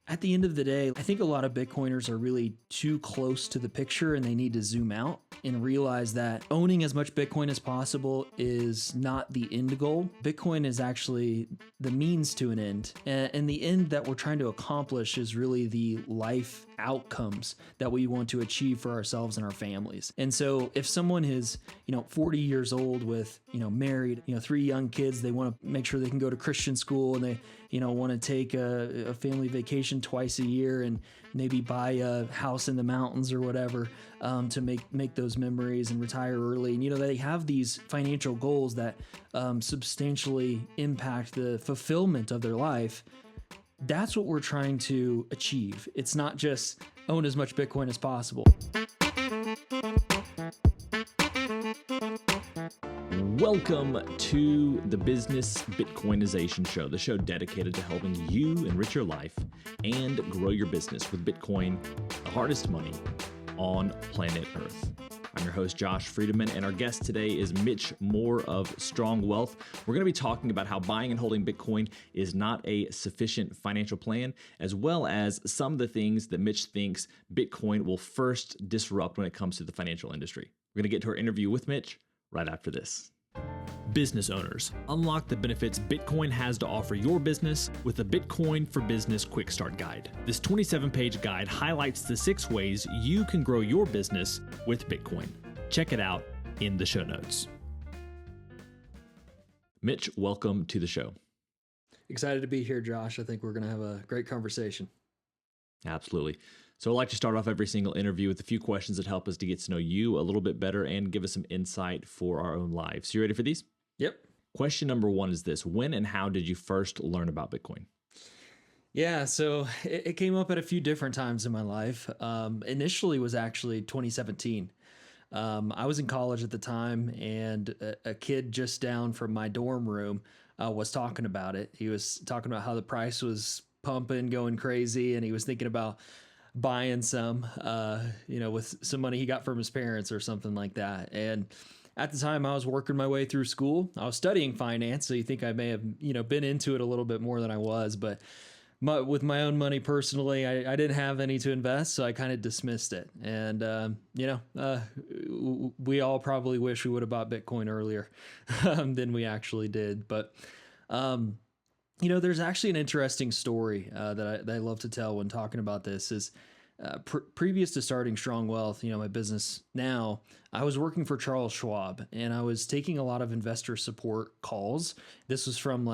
At the end of the day, I think a lot of Bitcoiners are really too close to the picture and they need to zoom out and realize that owning as much Bitcoin as possible is not the end goal. Bitcoin is actually the means to an end. And the end that we're trying to accomplish is really the life outcomes that we want to achieve for ourselves and our families. And so if someone is, 40 years old with, married, 3 young kids, they want to make sure they can go to Christian school and they, want to take a family vacation twice a year and maybe buy a house in the mountains or whatever to make those memories and retire early. And, they have these financial goals that substantially impact the fulfillment of their life. That's what we're trying to achieve. It's not just own as much Bitcoin as possible. Welcome to the Business Bitcoinization Show, the show dedicated to helping you enrich your life and grow your business with Bitcoin, the hardest money on planet Earth. I'm your host, Josh Friedeman, and our guest today is Mitch Moore of Strong Wealth. We're going to be talking about how buying and holding Bitcoin is not a sufficient financial plan, as well as some of the things that Mitch thinks Bitcoin will first disrupt when it comes to the financial industry. We're going to get to our interview with Mitch right after this. Business owners, unlock the benefits Bitcoin has to offer your business with the Bitcoin for Business Quick Start Guide. This 27-page guide highlights the 6 ways you can grow your business with Bitcoin. Check it out in the show notes. Mitch, welcome to the show. Excited to be here, Josh. I think we're going to have a great conversation. Absolutely. So I'd like to start off every single interview with a few questions that help us to get to know you a little bit better and give us some insight for our own lives. You ready for these? Yep. Question number 1 is this: when and how did you first learn about Bitcoin? Yeah, so it came up at a few different times in my life. Initially was actually 2017. I was in college at the time, and a kid just down from my dorm room was talking about it. He was talking about how the price was pumping, going crazy, and he was thinking about buying some, with some money he got from his parents or something like that. And at the time I was working my way through school. I was studying finance. So you think I may have, been into it a little bit more than I was, but with my own money personally, I didn't have any to invest. So I kind of dismissed it. And, we all probably wish we would have bought Bitcoin earlier than we actually did. But, there's actually an interesting story that I love to tell when talking about this is previous to starting Strong Wealth, my business now, I was working for Charles Schwab and I was taking a lot of investor support calls. This was from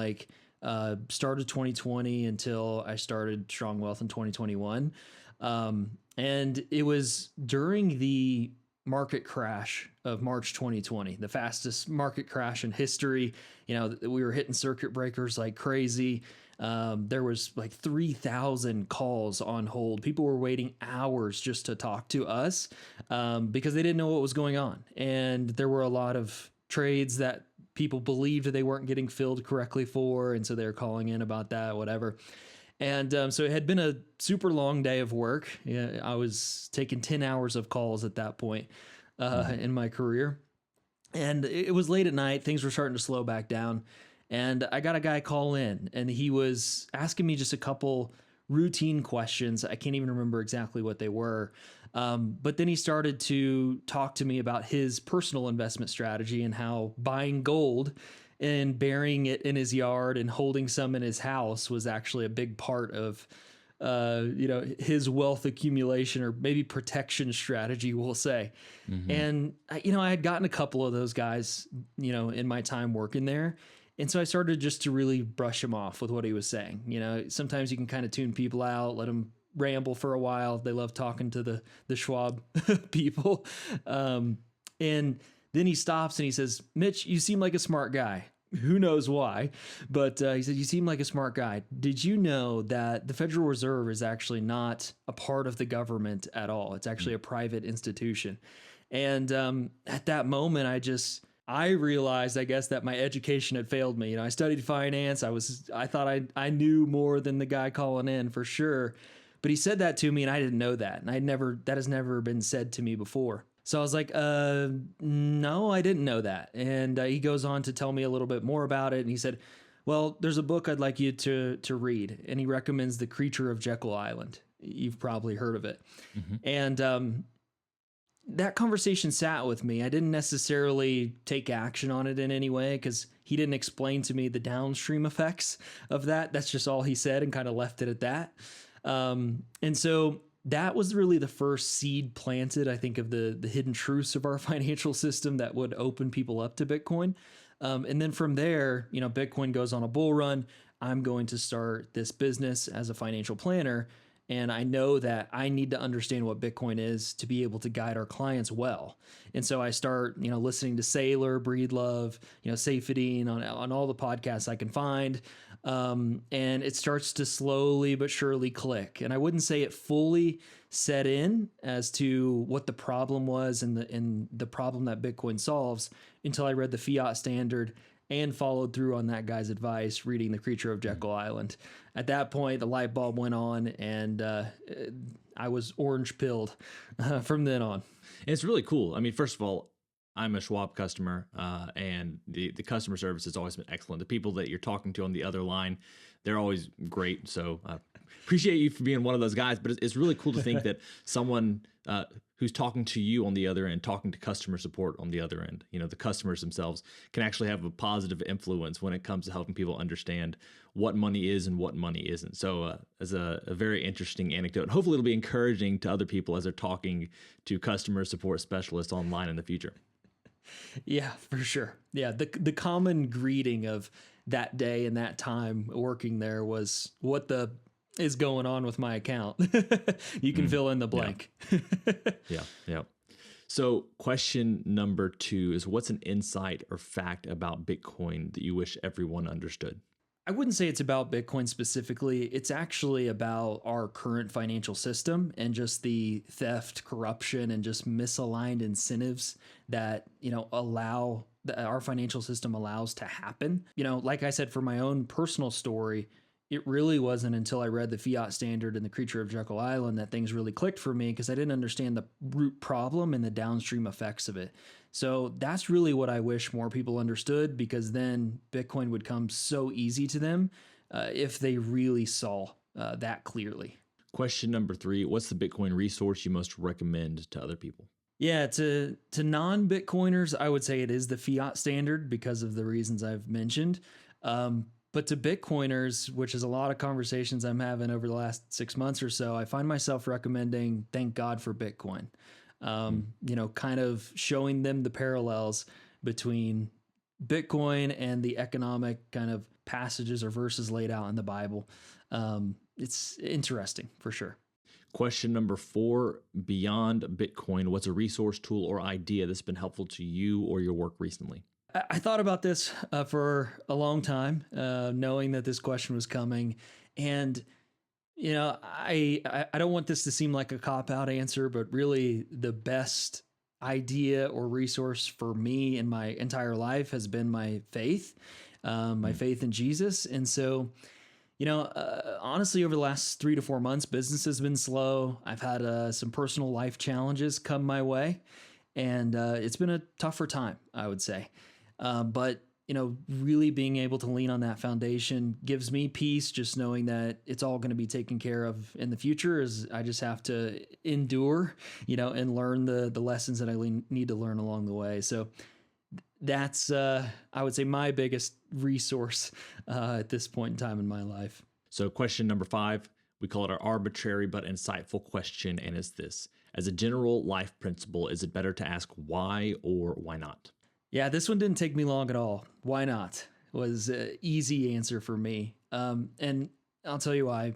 start of 2020 until I started Strong Wealth in 2021. And it was during the market crash of March 2020, the fastest market crash in history. We were hitting circuit breakers like crazy. There was 3,000 calls on hold. People were waiting hours just to talk to us because they didn't know what was going on. And there were a lot of trades that people believed they weren't getting filled correctly for. And so they were calling in about that, whatever. And so it had been a super long day of work. I was taking 10 hours of calls at that point in my career. And it was late at night. Things were starting to slow back down. And I got a guy call in and he was asking me just a couple routine questions. I can't even remember exactly what they were. But then he started to talk to me about his personal investment strategy and how buying gold and burying it in his yard and holding some in his house was actually a big part of, his wealth accumulation or maybe protection strategy, we'll say. Mm-hmm. And, I had gotten a couple of those guys, in my time working there. And so I started just to really brush him off with what he was saying. Sometimes you can kind of tune people out, let them ramble for a while. They love talking to the Schwab people. And then he stops and he says, "Mitch, you seem like a smart guy." Who knows why? But he said, "You seem like a smart guy. Did you know that the Federal Reserve is actually not a part of the government at all? It's actually a private institution." And at that moment, I realized, I guess, that my education had failed me. I studied finance. I thought I knew more than the guy calling in for sure. But he said that to me and I didn't know that. And that has never been said to me before. So I was like, no, I didn't know that. And he goes on to tell me a little bit more about it. And he said, Well, there's a book I'd like you to read, and he recommends The Creature of Jekyll Island. You've probably heard of it. Hmm. And that conversation sat with me. I didn't necessarily take action on it in any way because he didn't explain to me the downstream effects of that. That's just all he said and kind of left it at that. And so that was really the first seed planted, I think, of the hidden truths of our financial system that would open people up to Bitcoin. And then from there, Bitcoin goes on a bull run. I'm going to start this business as a financial planner. And I know that I need to understand what Bitcoin is to be able to guide our clients well. And so I start, listening to Saylor, Breedlove, Safedine on all the podcasts I can find. And it starts to slowly but surely click. And I wouldn't say it fully set in as to what the problem was and the problem that Bitcoin solves until I read the fiat standard and followed through on that guy's advice, reading The Creature of Jekyll Island. At that point, the light bulb went on, and I was orange pilled from then on. And it's really cool. I mean, first of all, I'm a Schwab customer, and the customer service has always been excellent. The people that you're talking to on the other line, they're always great. So appreciate you for being one of those guys. But it's really cool to think that someone who's talking to you on the other end, talking to customer support on the other end, the customers themselves can actually have a positive influence when it comes to helping people understand what money is and what money isn't. So as a very interesting anecdote, hopefully it'll be encouraging to other people as they're talking to customer support specialists online in the future. Yeah, for sure. Yeah, the common greeting of that day and that time working there was, what the is going on with my account? You can fill in the blank. Yeah. So question number 2 is, what's an insight or fact about Bitcoin that you wish everyone understood? I wouldn't say it's about Bitcoin specifically. It's actually about our current financial system and just the theft, corruption, and just misaligned incentives that, allow that our financial system allows to happen. Like I said, for my own personal story, it really wasn't until I read the fiat standard and The Creature of Jekyll Island that things really clicked for me, because I didn't understand the root problem and the downstream effects of it. So that's really what I wish more people understood, because then Bitcoin would come so easy to them if they really saw that clearly. Question number 3, what's the Bitcoin resource you most recommend to other people? Yeah, to non-Bitcoiners, I would say it is the fiat standard because of the reasons I've mentioned. But to Bitcoiners, which is a lot of conversations I'm having over the last 6 months or so, I find myself recommending Thank God for Bitcoin. Kind of showing them the parallels between Bitcoin and the economic kind of passages or verses laid out in the Bible. It's interesting for sure. Question number 4, beyond Bitcoin, what's a resource, tool, or idea that's been helpful to you or your work recently? I thought about this for a long time, knowing that this question was coming. And, I don't want this to seem like a cop-out answer, but really the best idea or resource for me in my entire life has been my faith, my faith in Jesus. And so, honestly, over the last 3 to 4 months, business has been slow. I've had some personal life challenges come my way, and it's been a tougher time, I would say. But really being able to lean on that foundation gives me peace, just knowing that it's all going to be taken care of in the future. As I just have to endure, and learn the lessons that I need to learn along the way. So that's, I would say, my biggest resource at this point in time in my life. So question number 5, we call it our arbitrary but insightful question, and it's this: as a general life principle, is it better to ask why or why not? Yeah, this one didn't take me long at all. Why not? Was an easy answer for me. And I'll tell you why.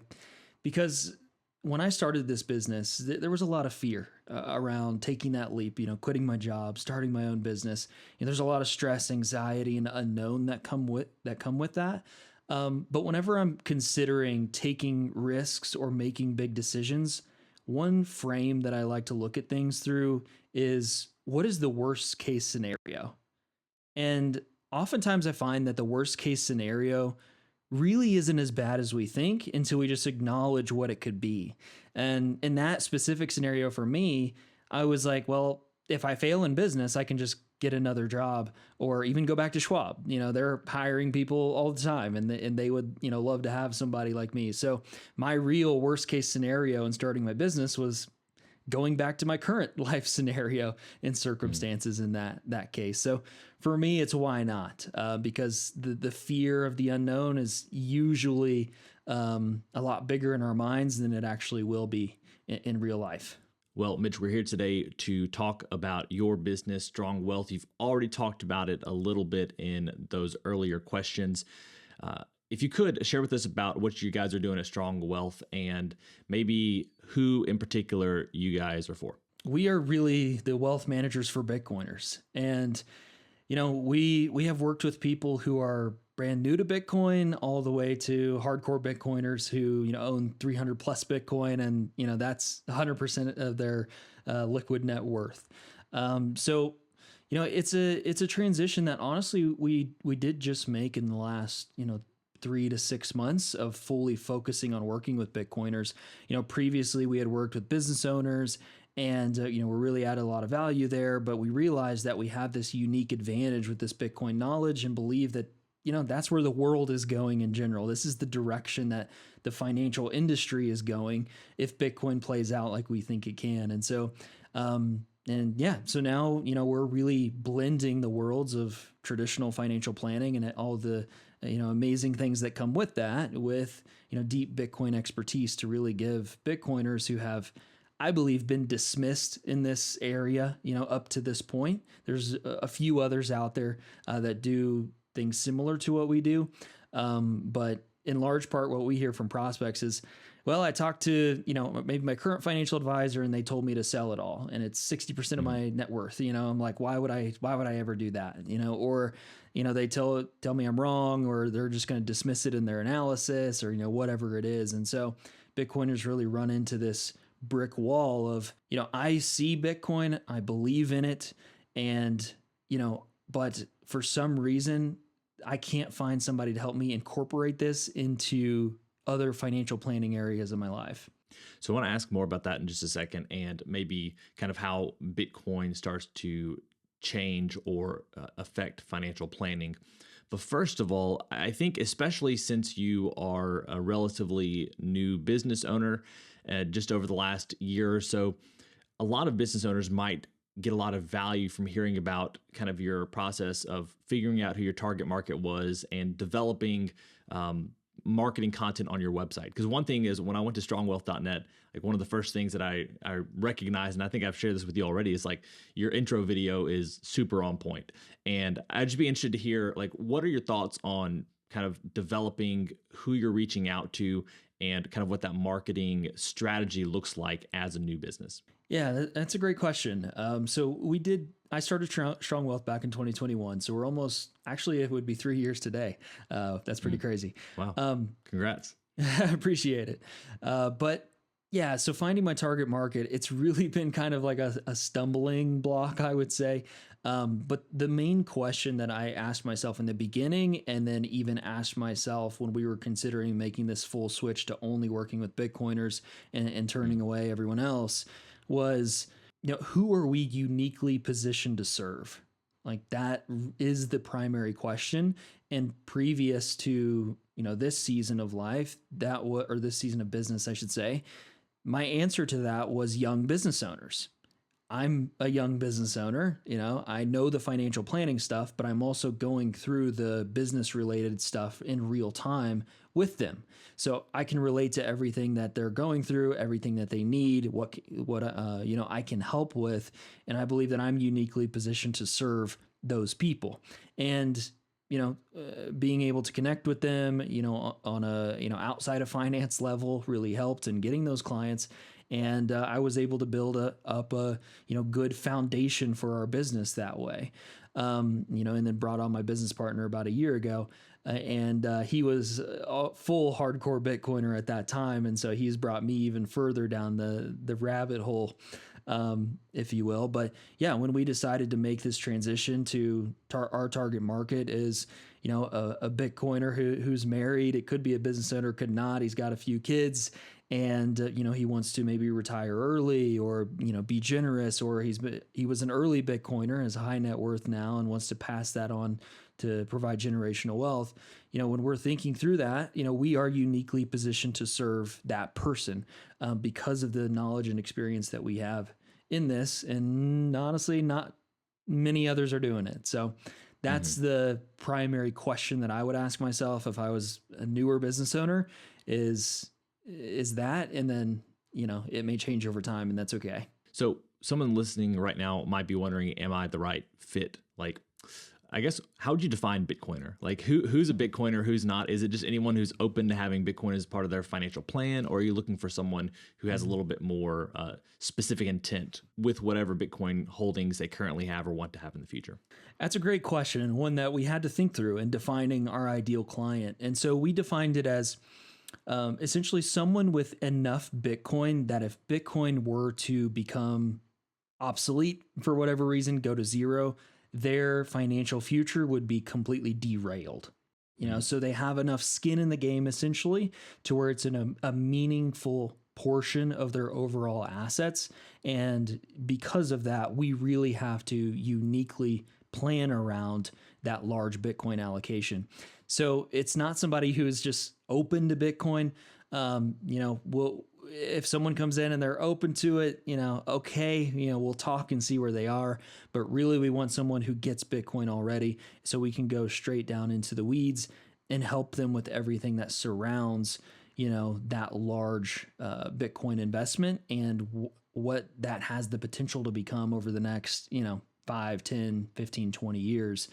Because when I started this business, there was a lot of fear around taking that leap, quitting my job, starting my own business. And there's a lot of stress, anxiety, and unknown that come with that. But whenever I'm considering taking risks or making big decisions, one frame that I like to look at things through is, what is the worst case scenario? And oftentimes I find that the worst case scenario really isn't as bad as we think until we just acknowledge what it could be. And in that specific scenario for me, I was like, well, if I fail in business, I can just get another job or even go back to Schwab. They're hiring people all the time, and they would, love to have somebody like me. So my real worst case scenario in starting my business was going back to my current life scenario and circumstances in that case. So for me, it's why not? Because the fear of the unknown is usually a lot bigger in our minds than it actually will be in real life. Well, Mitch, we're here today to talk about your business, Strong Wealth. You've already talked about it a little bit in those earlier questions. If you could share with us about what you guys are doing at Strong Wealth and maybe who in particular you guys are for. We are really the wealth managers for Bitcoiners. And, we have worked with people who are brand new to Bitcoin all the way to hardcore Bitcoiners who, own 300 plus Bitcoin. And, that's 100% of their liquid net worth. So it's a transition that honestly we did just make in the last, 3 to 6 months of fully focusing on working with Bitcoiners. Previously we had worked with business owners and, we're really added a lot of value there, but we realized that we have this unique advantage with this Bitcoin knowledge and believe that, that's where the world is going in general. This is the direction that the financial industry is going if Bitcoin plays out like we think it can. And so, so now, we're really blending the worlds of traditional financial planning and all the, amazing things that come with that with, deep Bitcoin expertise to really give Bitcoiners who have, I believe, been dismissed in this area, up to this point. There's a few others out there that do things similar to what we do. But in large part, what we hear from prospects is, well, I talked to, maybe my current financial advisor and they told me to sell it all and it's 60% of my net worth. I'm like, why would I ever do that? Or, they tell me I'm wrong, or they're just going to dismiss it in their analysis or, whatever it is. And so Bitcoiners really run into this brick wall of, I see Bitcoin, I believe in it. And, but for some reason, I can't find somebody to help me incorporate this into other financial planning areas of my life. So I want to ask more about that in just a second, and maybe kind of how Bitcoin starts to change or affect financial planning. But first of all, I think especially since you are a relatively new business owner, just over the last year or so, a lot of business owners might get a lot of value from hearing about kind of your process of figuring out who your target market was and developing marketing content on your website. Because one thing is, when I went to strongwealth.net, like one of the first things that I recognized, and I think I've shared this with you already, is like your intro video is super on point. And I'd just be interested to hear, like, what are your thoughts on kind of developing who you're reaching out to and kind of what that marketing strategy looks like as a new business? Yeah, that's a great question. I started Strong Wealth back in 2021. So we're almost, actually, it would be 3 years today. That's pretty crazy. Wow. Congrats. I appreciate it. But yeah, so finding my target market, it's really been kind of like a stumbling block, I would say. But the main question that I asked myself in the beginning, and then even asked myself when we were considering making this full switch to only working with Bitcoiners and turning away everyone else, was, who are we uniquely positioned to serve? Like, that is the primary question. And previous to, this season of life, or this season of business, I should say, my answer to that was young business owners. I'm a young business owner. I know the financial planning stuff, but I'm also going through the business related stuff in real time with them. So I can relate to everything that they're going through, everything that they need, what I can help with. And I believe that I'm uniquely positioned to serve those people. And being able to connect with them, on a, outside of finance level really helped in getting those clients. And I was able to build up a good foundation for our business that way. And then brought on my business partner about a year ago. And he was a full hardcore Bitcoiner at that time. And so he's brought me even further down the rabbit hole, if you will. But yeah, when we decided to make this transition to our target market is, a Bitcoiner who's married. It could be a business owner, could not. He's got a few kids, and he wants to maybe retire early, or be generous, or he was an early Bitcoiner, has a high net worth now, and wants to pass that on to provide generational wealth. When we're thinking through that, we are uniquely positioned to serve that person because of the knowledge and experience that we have in this, and honestly, not many others are doing it. So that's the primary question that I would ask myself if I was a newer business owner is that, and then, it may change over time, and that's okay. So someone listening right now might be wondering, am I the right fit? Like, I guess, how would you define Bitcoiner? Like, who's a Bitcoiner, who's not? Is it just anyone who's open to having Bitcoin as part of their financial plan? Or are you looking for someone who has a little bit more specific intent with whatever Bitcoin holdings they currently have or want to have in the future? That's a great question, and one that we had to think through in defining our ideal client. And so we defined it as essentially someone with enough Bitcoin that if Bitcoin were to become obsolete for whatever reason, go to zero, their financial future would be completely derailed. So they have enough skin in the game essentially to where it's in a meaningful portion of their overall assets. And because of that, we really have to uniquely plan around that large Bitcoin allocation. So it's not somebody who is just open to Bitcoin. If someone comes in and they're open to it, okay, we'll talk and see where they are. But really, we want someone who gets Bitcoin already, so we can go straight down into the weeds and help them with everything that surrounds, that large Bitcoin investment and what that has the potential to become over the next, 5, 10, 15, 20 years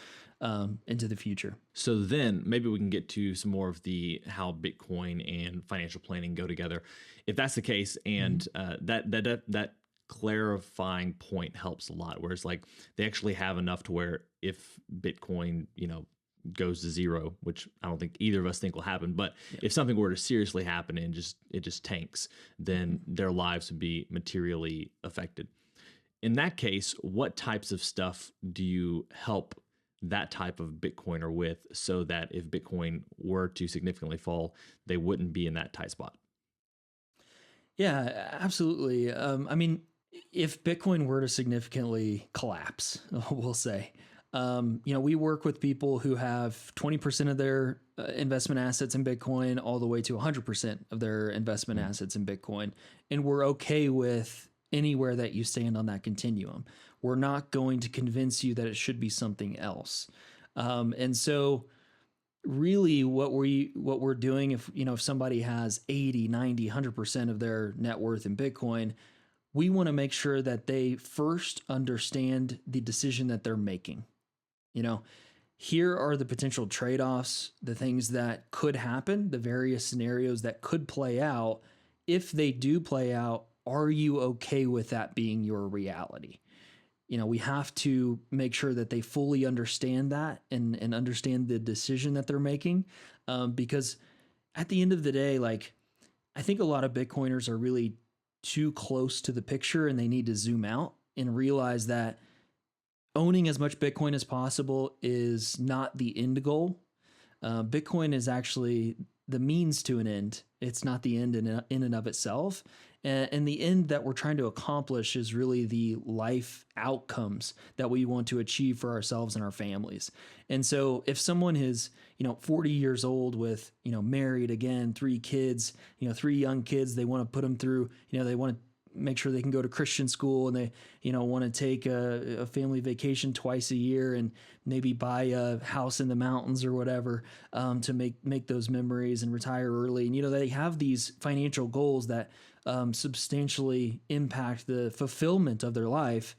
into the future. So then maybe we can get to some more of the how Bitcoin and financial planning go together. If that's the case, and that clarifying point helps a lot, where it's like they actually have enough to where if Bitcoin, goes to zero, which I don't think either of us think will happen, but if something were to seriously happen and it just tanks, then their lives would be materially affected. In that case, what types of stuff do you help that type of Bitcoiner with so that if Bitcoin were to significantly fall, they wouldn't be in that tight spot? Yeah, absolutely. If Bitcoin were to significantly collapse, we'll say, we work with people who have 20% of their investment assets in Bitcoin all the way to 100% of their investment assets in Bitcoin. And we're okay with anywhere that you stand on that continuum. We're not going to convince you that it should be something else. And so really what we're doing, if somebody has 80, 90, 100% of their net worth in Bitcoin, we want to make sure that they first understand the decision that they're making. Here are the potential trade-offs, the things that could happen, the various scenarios that could play out. If they do play out, are you okay with that being your reality? We have to make sure that they fully understand that and understand the decision that they're making. Because at the end of the day, I think a lot of Bitcoiners are really too close to the picture, and they need to zoom out and realize that owning as much Bitcoin as possible is not the end goal. Bitcoin is actually the means to an end. It's not the end in and of itself. And the end that we're trying to accomplish is really the life outcomes that we want to achieve for ourselves and our families. And so if someone is, 40 years old with, married again, 3 kids, 3 young kids, they want to put them through, they want to make sure they can go to Christian school, and they, want to take a family vacation twice a year and maybe buy a house in the mountains or whatever, to make those memories and retire early. And, they have these financial goals that substantially impact the fulfillment of their life.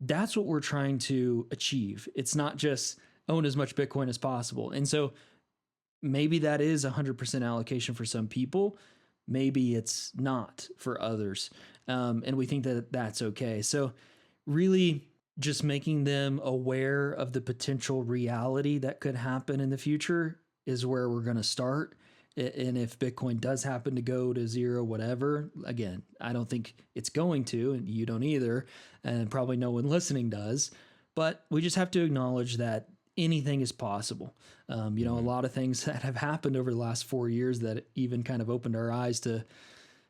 That's what we're trying to achieve. It's not just own as much Bitcoin as possible. And so maybe that is 100% allocation for some people. Maybe it's not for others. And we think that that's okay. So really just making them aware of the potential reality that could happen in the future is where we're going to start. And if Bitcoin does happen to go to zero, whatever, again, I don't think it's going to, and you don't either, and probably no one listening does. But we just have to acknowledge that anything is possible. A lot of things that have happened over the last 4 years that even kind of opened our eyes to,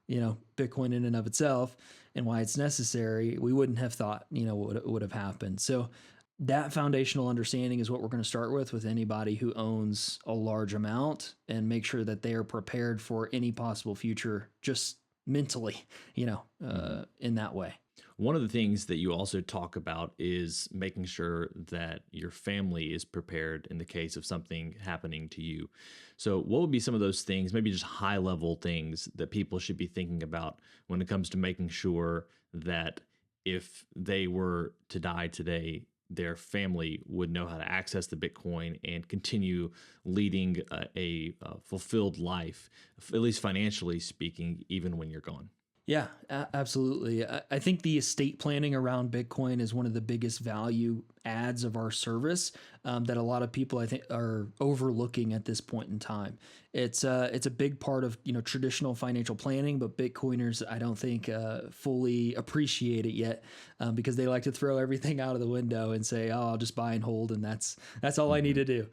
Bitcoin in and of itself and why it's necessary, we wouldn't have thought, would have happened. So that foundational understanding is what we're going to start with anybody who owns a large amount, and make sure that they are prepared for any possible future, just mentally, in that way. One of the things that you also talk about is making sure that your family is prepared in the case of something happening to you. So, what would be some of those things, maybe just high level things that people should be thinking about when it comes to making sure that if they were to die today, their family would know how to access the Bitcoin and continue leading a fulfilled life, at least financially speaking, even when you're gone? Yeah, absolutely. I think the estate planning around Bitcoin is one of the biggest value adds of our service, that a lot of people, I think, are overlooking at this point in time. It's a big part of traditional financial planning, but Bitcoiners, I don't think, fully appreciate it yet, because they like to throw everything out of the window and say, "Oh, I'll just buy and hold, and that's all I need to do."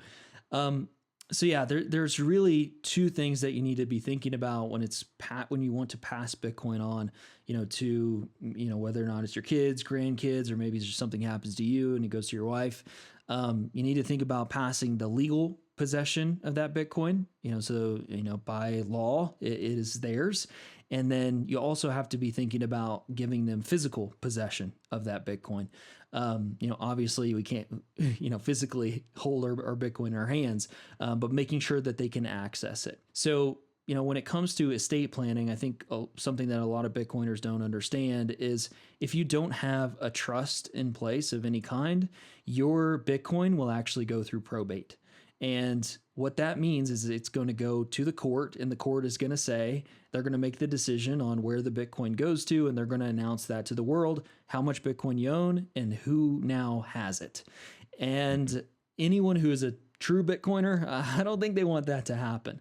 So yeah, there's really two things that you need to be thinking about when you want to pass Bitcoin on, to whether or not it's your kids, grandkids, or maybe it's just something happens to you and it goes to your wife. You need to think about passing the legal possession of that Bitcoin. By law, it is theirs. And then you also have to be thinking about giving them physical possession of that Bitcoin. Obviously we can't, physically hold our Bitcoin in our hands, but making sure that they can access it. So, when it comes to estate planning, I think something that a lot of Bitcoiners don't understand is if you don't have a trust in place of any kind, your Bitcoin will actually go through probate. And what that means is it's going to go to the court, and the court is going to say, they're going to make the decision on where the Bitcoin goes to, and they're going to announce that to the world, how much Bitcoin you own and who now has it. And anyone who is a true Bitcoiner, I don't think they want that to happen.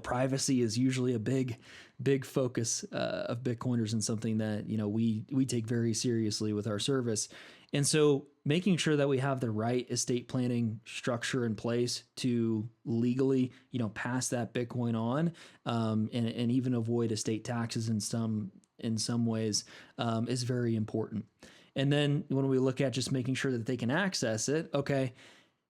Privacy is usually a big focus of Bitcoiners, and something that, we take very seriously with our service. And so making sure that we have the right estate planning structure in place to legally, pass that Bitcoin on, and even avoid estate taxes in some ways, is very important. And then when we look at just making sure that they can access it, okay,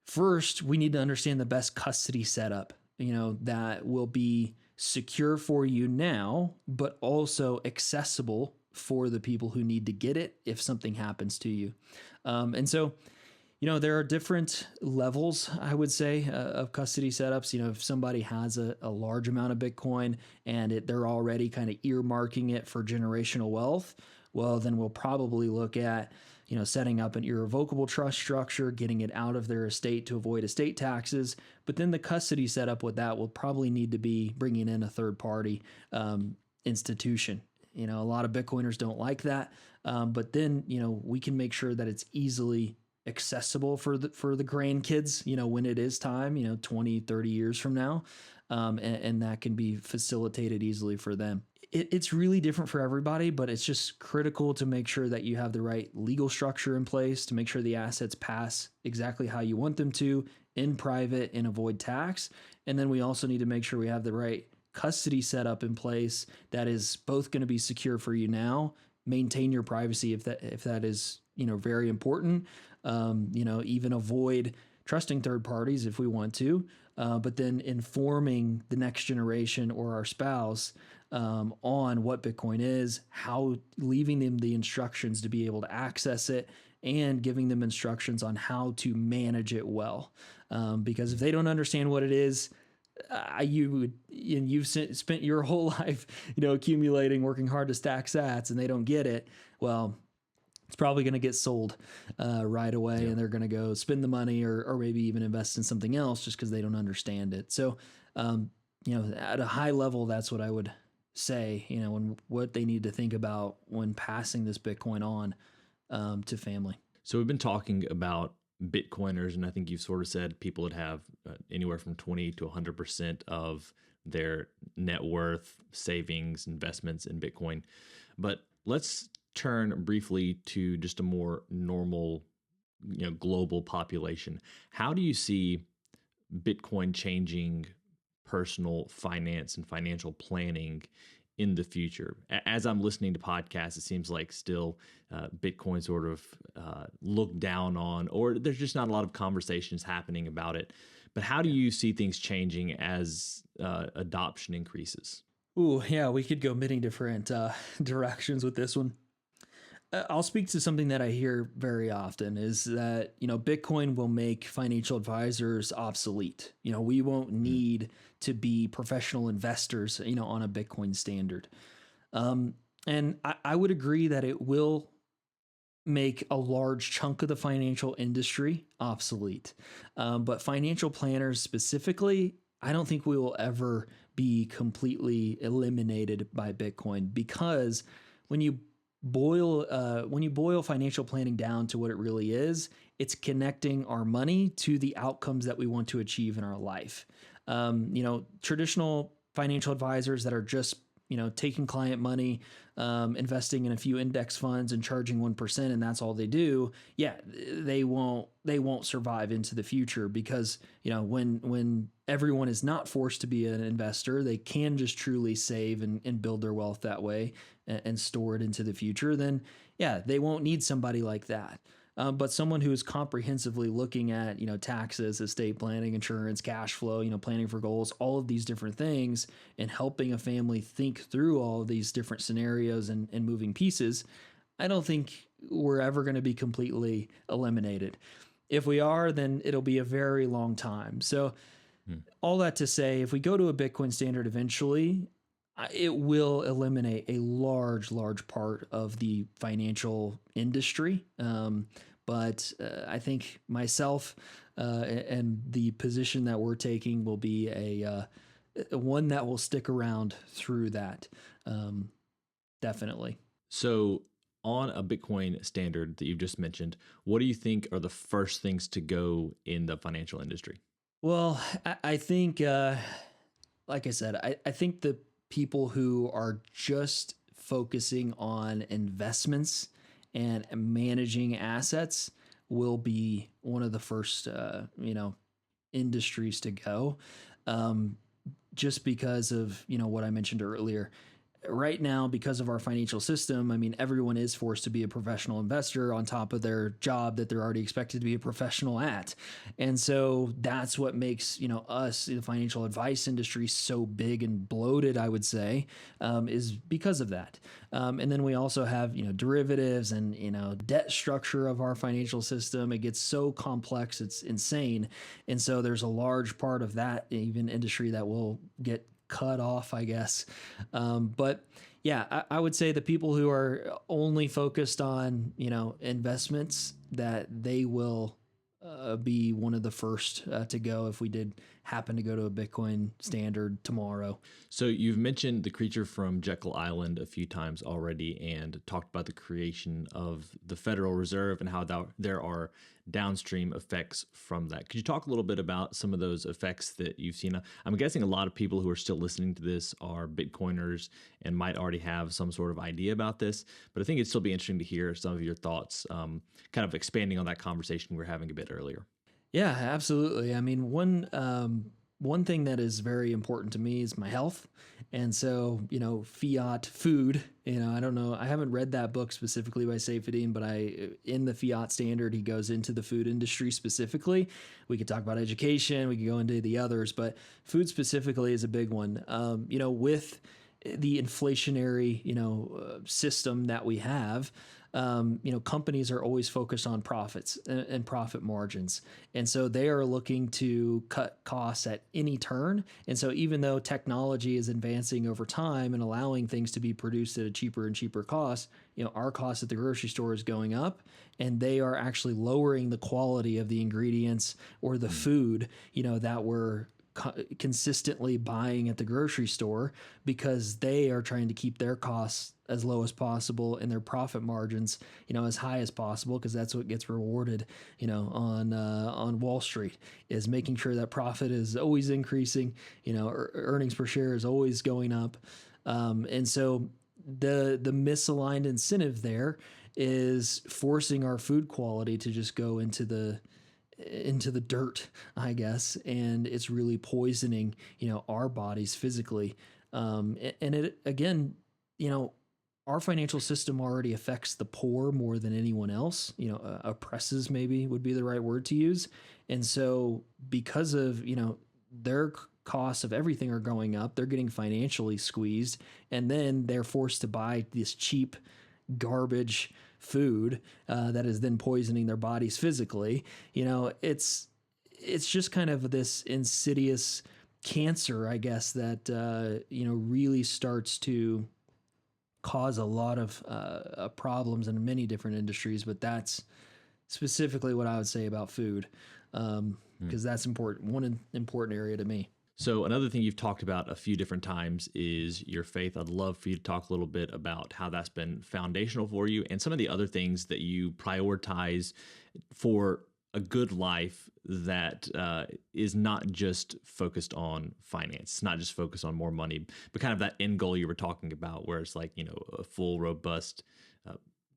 first we need to understand the best custody setup, that will be secure for you now, but also accessible for the people who need to get it if something happens to you. And so, there are different levels, I would say, of custody setups. If somebody has a large amount of Bitcoin and they're already kind of earmarking it for generational wealth, well, then we'll probably look at, setting up an irrevocable trust structure, getting it out of their estate to avoid estate taxes. But then the custody setup with that will probably need to be bringing in a third party institution. A lot of Bitcoiners don't like that. But then, we can make sure that it's easily accessible for the grandkids, when it is time, 20, 30 years from now. And that can be facilitated easily for them. It's really different for everybody, but it's just critical to make sure that you have the right legal structure in place to make sure the assets pass exactly how you want them to in private and avoid tax. And then we also need to make sure we have the right custody setup in place that is both going to be secure for you now, maintain your privacy if that is, very important, even avoid trusting third parties if we want to, but then informing the next generation or our spouse on what Bitcoin is, leaving them the instructions to be able to access it, and giving them instructions on how to manage it well. Because if they don't understand what it is, you've spent your whole life, accumulating, working hard to stack sats, and they don't get it. Well, it's probably going to get sold right away, and they're going to go spend the money or maybe even invest in something else just because they don't understand it. So, at a high level, that's what I would say, what they need to think about when passing this Bitcoin on to family. So we've been talking about Bitcoiners, and I think you've sort of said people would have anywhere from 20 to 100% of their net worth, savings, investments in Bitcoin. But let's turn briefly to just a more normal global population. How do you see Bitcoin changing personal finance and financial planning in the future? As I'm listening to podcasts, it seems like still Bitcoin sort of looked down on, or there's just not a lot of conversations happening about it. But how do you see things changing as adoption increases? Ooh, yeah, we could go many different directions with this one. I'll speak to something that I hear very often is that, Bitcoin will make financial advisors obsolete. We won't Mm. need to be professional investors, on a Bitcoin standard. And I would agree that it will make a large chunk of the financial industry obsolete. But financial planners specifically, I don't think we will ever be completely eliminated by Bitcoin because when you boil financial planning down to what it really is, it's connecting our money to the outcomes that we want to achieve in our life. Traditional financial advisors that are just taking client money, investing in a few index funds and charging 1%, and that's all they do. Yeah, they won't survive into the future because when everyone is not forced to be an investor, they can just truly save and build their wealth that way and store it into the future. Then yeah, they won't need somebody like that. But someone who is comprehensively looking at, taxes, estate planning, insurance, cash flow, planning for goals, all of these different things, and helping a family think through all of these different scenarios and moving pieces, I don't think we're ever going to be completely eliminated. If we are, then it'll be a very long time. So all that to say, if we go to a Bitcoin standard eventually, it will eliminate a large part of the financial industry. But I think myself and the position that we're taking will be a one that will stick around through that. Definitely. So, on a Bitcoin standard that you've just mentioned, what do you think are the first things to go in the financial industry? Well, I think, like I said, I think the people who are just focusing on investments and managing assets will be one of the first, industries to go. Just because of, what I mentioned earlier. Right now, because of our financial system, I mean, everyone is forced to be a professional investor on top of their job that they're already expected to be a professional at. And so that's what makes, us, the financial advice industry, so big and bloated, I would say, is because of that. And then we also have, derivatives and, debt structure of our financial system. It gets so complex, it's insane. And so there's a large part of that even industry that will get cut off, I guess. But yeah, I would say the people who are only focused on, investments, that they will be one of the first to go if we did happen to go to a Bitcoin standard tomorrow. So you've mentioned the creature from Jekyll Island a few times already and talked about the creation of the Federal Reserve and how there are downstream effects from that. Could you talk a little bit about some of those effects that you've seen? I'm guessing a lot of people who are still listening to this are Bitcoiners and might already have some sort of idea about this, but I think it'd still be interesting to hear some of your thoughts, kind of expanding on that conversation we were having a bit earlier. Yeah, absolutely. I mean, one thing that is very important to me is my health. And so, fiat food, I don't know, I haven't read that book specifically by Saifedean, but in the fiat standard, he goes into the food industry specifically. We could talk about education, we could go into the others, but food specifically is a big one. With the inflationary, system that we have, companies are always focused on profits and profit margins. And so they are looking to cut costs at any turn. And so even though technology is advancing over time and allowing things to be produced at a cheaper and cheaper cost, our cost at the grocery store is going up, and they are actually lowering the quality of the ingredients or the food, that we're consistently buying at the grocery store, because they are trying to keep their costs as low as possible and their profit margins, as high as possible, because that's what gets rewarded, on Wall Street, is making sure that profit is always increasing, earnings per share is always going up. And so the misaligned incentive there is forcing our food quality to just go into the dirt, I guess, and it's really poisoning, our bodies physically. And it again, you know, our financial system already affects the poor more than anyone else. Oppresses maybe would be the right word to use. And so, because of their costs of everything are going up, they're getting financially squeezed, and then they're forced to buy this cheap garbage food that is then poisoning their bodies physically. It's just kind of this insidious cancer, I guess, that really starts to cause a lot of problems in many different industries. But that's specifically what I would say about food, because that's important. One important area to me. So another thing you've talked about a few different times is your faith. I'd love for you to talk a little bit about how that's been foundational for you and some of the other things that you prioritize for a good life that is not just focused on finance, not just focused on more money, but kind of that end goal you were talking about, where it's like, a full, robust,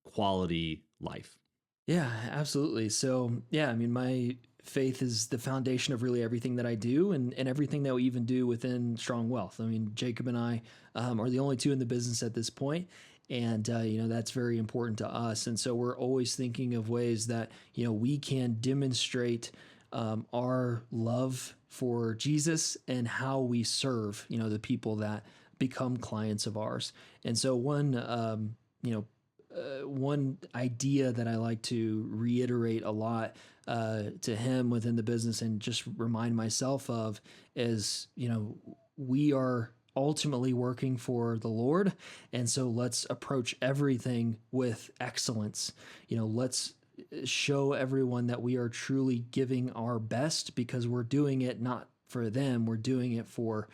quality life. Yeah, absolutely. So, yeah, I mean, my faith is the foundation of really everything that I do, and everything that we even do within Strong Wealth. I mean, Jacob and I are the only two in the business at this point, and that's very important to us. And so we're always thinking of ways that we can demonstrate our love for Jesus and how we serve the people that become clients of ours. And so one idea that I like to reiterate a lot to him within the business and just remind myself of is, we are ultimately working for the Lord. And so let's approach everything with excellence. Let's show everyone that we are truly giving our best, because we're doing it not for them, we're doing it for,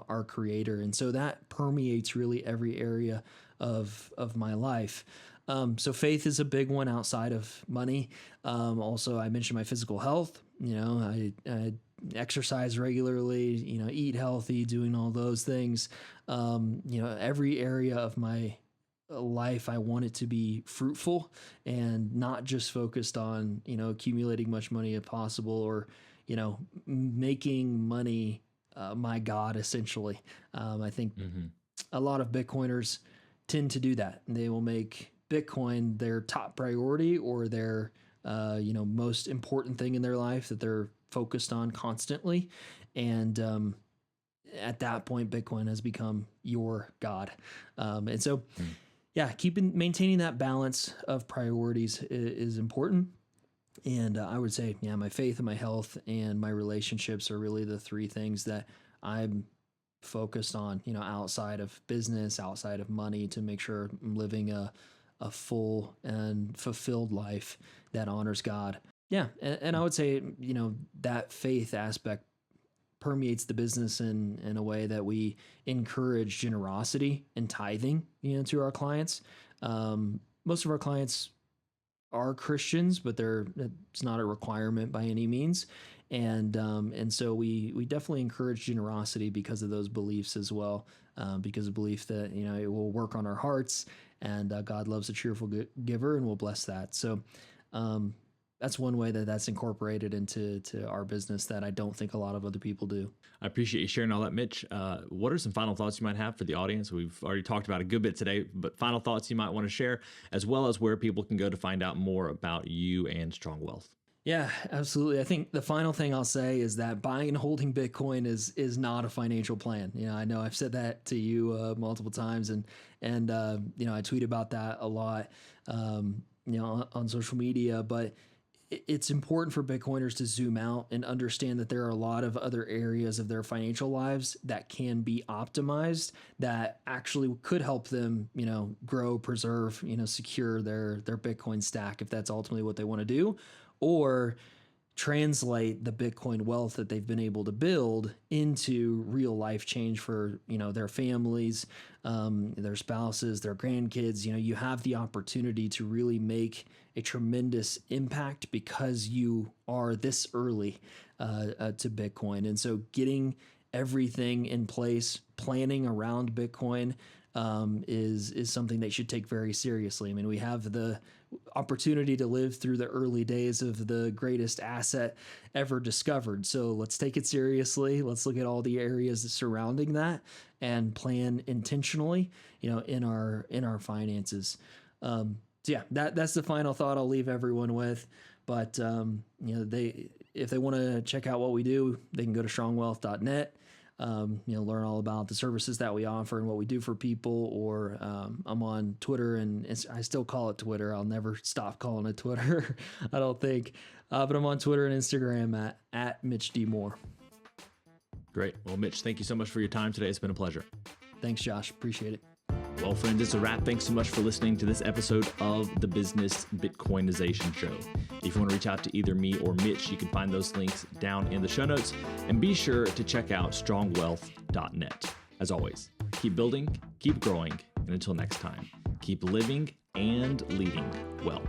our Creator. And so that permeates really every area of my life. So faith is a big one outside of money. Also, I mentioned my physical health. I exercise regularly, eat healthy, doing all those things. Every area of my life, I want it to be fruitful and not just focused on, accumulating much money as possible, or, making money my God, essentially. I think a lot of Bitcoiners tend to do that. They will make Bitcoin their top priority, or their most important thing in their life that they're focused on constantly. And at that point, Bitcoin has become your God. And so, yeah, maintaining that balance of priorities is important. And I would say, yeah, my faith and my health and my relationships are really the three things that I'm focused on, outside of business, outside of money, to make sure I'm living a full and fulfilled life that honors God. Yeah. And I would say, that faith aspect permeates the business in a way that we encourage generosity and tithing, to our clients. Most of our clients are Christians, but it's not a requirement by any means. And so we definitely encourage generosity because of those beliefs as well, because of belief that, it will work on our hearts, and God loves a cheerful giver, and will bless that. So that's one way that's incorporated into our business that I don't think a lot of other people do. I appreciate you sharing all that, Mitch. What are some final thoughts you might have for the audience? We've already talked about a good bit today, but final thoughts you might want to share, as well as where people can go to find out more about you and Strong Wealth. Yeah, absolutely. I think the final thing I'll say is that buying and holding Bitcoin is not a financial plan. I know I've said that to you multiple times, and I tweet about that a lot, on social media. But it's important for Bitcoiners to zoom out and understand that there are a lot of other areas of their financial lives that can be optimized, that actually could help them, grow, preserve, secure their Bitcoin stack, if that's ultimately what they want to do, or translate the Bitcoin wealth that they've been able to build into real life change for, their families, their spouses, their grandkids. You have the opportunity to really make a tremendous impact because you are this early to Bitcoin. And so getting everything in place, planning around Bitcoin, is something they should take very seriously. I mean, we have the opportunity to live through the early days of the greatest asset ever discovered. So let's take it seriously. Let's look at all the areas surrounding that and plan intentionally, in our finances. So yeah, that's the final thought I'll leave everyone with. But if they want to check out what we do, they can go to strongwealth.net. Learn all about the services that we offer and what we do for people. Or I'm on Twitter, and I still call it Twitter. I'll never stop calling it Twitter, I don't think. But I'm on Twitter and Instagram at Mitch D. Moore. Great. Well, Mitch, thank you so much for your time today. It's been a pleasure. Thanks, Josh. Appreciate it. Well, friends, it's a wrap. Thanks so much for listening to this episode of the Business Bitcoinization Show. If you want to reach out to either me or Mitch, you can find those links down in the show notes. And be sure to check out strongwealth.net. As always, keep building, keep growing, and until next time, keep living and leading well.